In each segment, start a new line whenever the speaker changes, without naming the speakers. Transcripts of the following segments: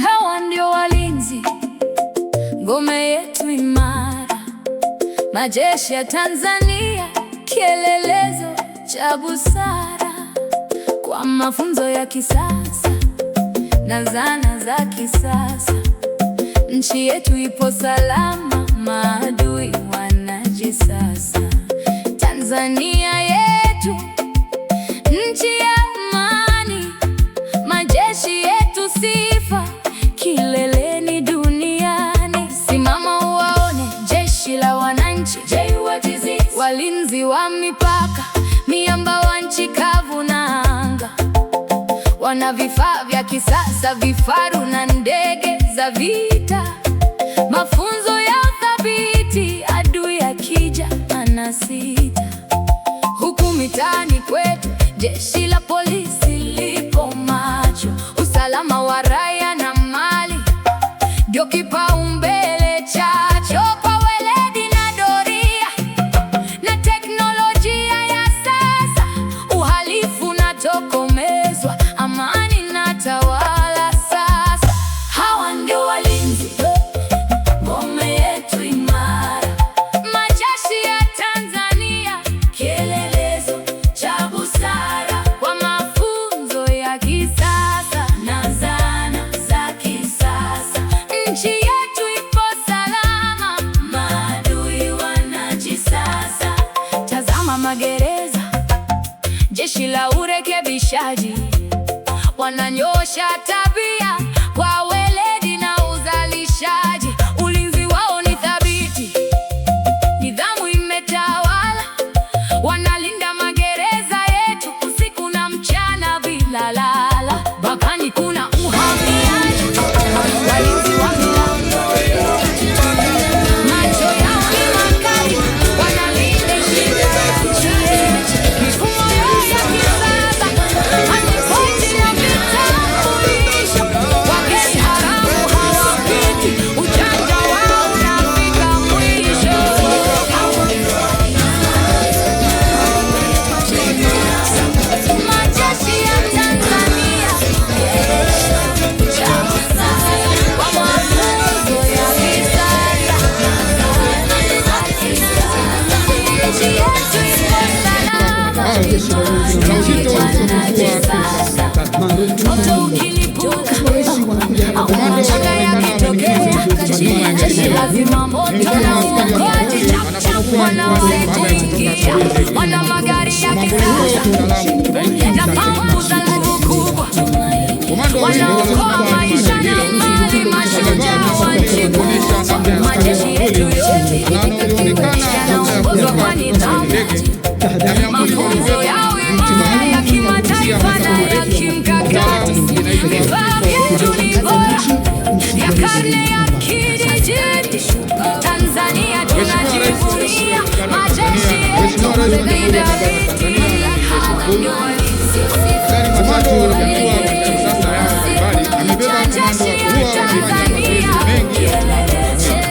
Hawa ndio walinzi, ngome yetu imara, majeshi ya Tanzania, kielelezo cha busara, kwa mafunzo ya kisasa na zana za kisasa. Nchi yetu ipo salama, maadui wanajisasa. Tanzania yetu, nchi ya amani, majeshi yetu sifa, kileleni duniani. Simama uwaone, jeshi la wananchi, JWTZ, walinzi wa mipaka, miamba wa nchi kavu na anga. Wana vifaa vya kisasa, vifaru na ndege za vita, mafunzo ya uthabiti, adui akija anasita. Huku mitaani kwetu, jeshi la polisi lipo macho, usalama wa raia na mali ndio kipaumbele chacho. Kwa weledi na doria na teknolojia ya sasa, uhalifu unatokomezwa, amani na tawala sasa. Hawa ndio walinzi, ngome yetu imara, majeshi ya Tanzania, kielelezo cha busara, kwa mafunzo ya kisasa na zana za kisasa. Nchi yetu ipo salama, maadui wanajisasa. Tazama magereza, jeshi la urekebishaji, wananyosha tabia kwa weledi na uzalishaji. Ulinzi wao ni thabiti, nidhamu imetawala, wanalinda magereza yetu usiku na mchana bila lala. Bakani kuna uhamiaji, walinzi wa milango, macho yao ni makali, wanalinda shida ya nchi yetu. Mifumo yao ya kisasa, pasipoti na vitambulisho, wageni haramu hawapiti, ujanja wao unafika mwisho. Majeshi ya Tanzania, kwa mafunzo ya kisasa, nchi yetu ipo salama,
Uzito wa kisasa.
moto ukilipuka au majanga yakitokea, jeshi la zimamoto na uokoaji chapu wanaoingia, wana magari ya kisasa na pampu za nguvu kubwa, wanaokoa maisha na mali, mashujaa wa nchi kubwa. Majeshi yetu yote yanaongozwa kwa nidhamu, mafunzo yao imara ya kimataifa na ya kimkakati. Vifaa vyetu ni bora, ya karne ya kidijiti. Tanzania tunajivunia, majeshi yetu ni thabiti. Hawa ndio walinzi, majeshi ya Tanzania,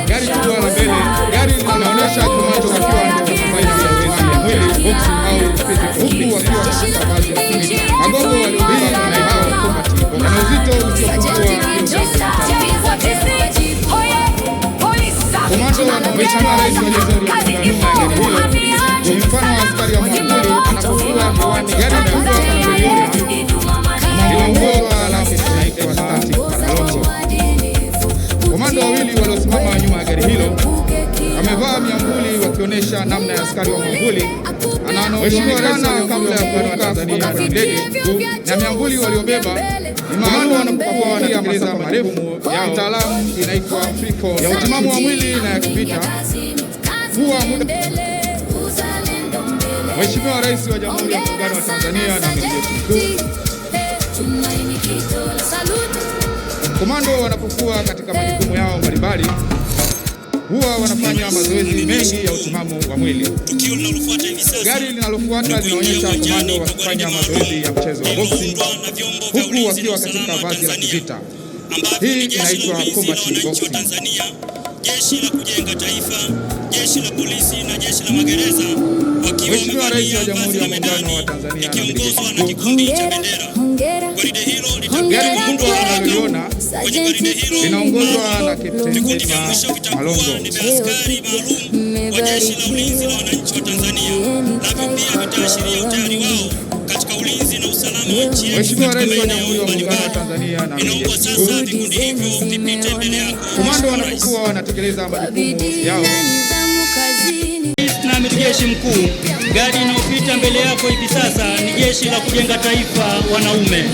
Gari kubwa la mbele, gari linaonyesha komando wakiwa wanafanya mazoezi ya mwili, boxing au spiti, huku wakiwa katika vazi rasmi. Magogo waliobeba na hao komati wana uzito usiopungua kilo 5. Komando wa Mheshimiwa Rais wa Jamhuri ya Muungano wa Tanzania ni mfano wa askari wa Mwambuli anapokuwa hewani. Gari linaongozwa alafu inaitwa static paralongo. Komando wawili waliosimama nyuma ya gari hilo wamevaa miambuli wakionyesha namna ya askari wa Mwambuli anaonekana kabla ya kuondoka Tanzania kwenye ndege, na miambuli waliobeba ni maalum wanapokuwa wanatekeleza majukumu ya mtaalamu inaitwa free fall ya utimamu wa mwili na ya kivita. Mheshimiwa Rais wa Jamhuri ya Muungano wa Tanzania na Amiri Jeshi Mkuu, komando wanapokuwa katika majukumu yao mbalimbali huwa wanafanya mazoezi mengi ya utimamu wa mwili. Gari linalofuata linaonyesha komando wakifanya mazoezi ya mchezo wa boxing huku wakiwa katika vazi la kivita. Hii inaitwa combat boxing.
Jeshi la Kujenga Taifa, Jeshi la Polisi na Jeshi la Magereza wakiwa
Mheshimiwa Rais wa Jamhuri ya Muungano wa Tanzania
ikiongozwa na kikundi cha bendera. Gwaride hilo
gari kubwa unaloliona linaongozwa na Kapteni Edna Malongo.
ni askari maalum wa Jeshi la Ulinzi la Wananchi wa Tanzania, navyo pia vitaashiria utayari wao katika ulinzi na usalama wa nchi yetu.
Mheshimiwa Rais wa Jamhuri ya Muungano wa Tanzania na
inaomba sasa vikundi hivyo vipite mbele yako.
komando wanapokuwa wanatekeleza majukumu yao.
Na Amiri Jeshi Mkuu, gari inayopita mbele yako hivi sasa ni Jeshi la Kujenga Taifa wanaume.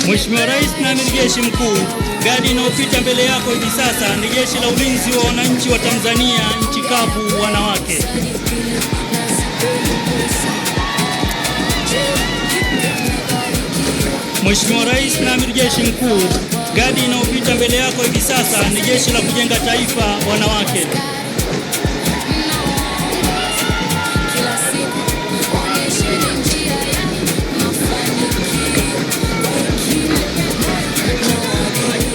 Mheshimiwa Rais na Amiri Jeshi Mkuu, gari inayopita mbele yako hivi sasa ni Jeshi la Ulinzi wa Wananchi wa Tanzania nchi kavu wanawake. Mheshimiwa Rais na Amiri Jeshi Mkuu, gari inayopita mbele yako hivi sasa ni Jeshi la Kujenga Taifa wanawake.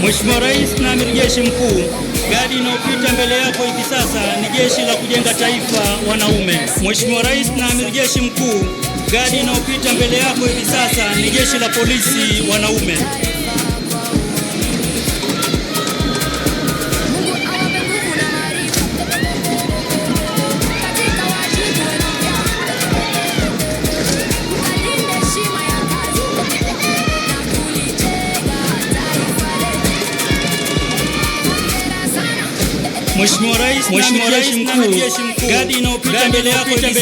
Mheshimiwa Rais na Amiri Jeshi Mkuu, gari inayopita mbele yako hivi sasa ni Jeshi la Kujenga Taifa wanaume. Mheshimiwa Rais na Amiri Jeshi Mkuu, gari inayopita mbele yako hivi sasa ni Jeshi la Polisi wanaume. Mheshimiwa Rais na Amiri Jeshi Mkuu, gari inayopita mbele yako hivi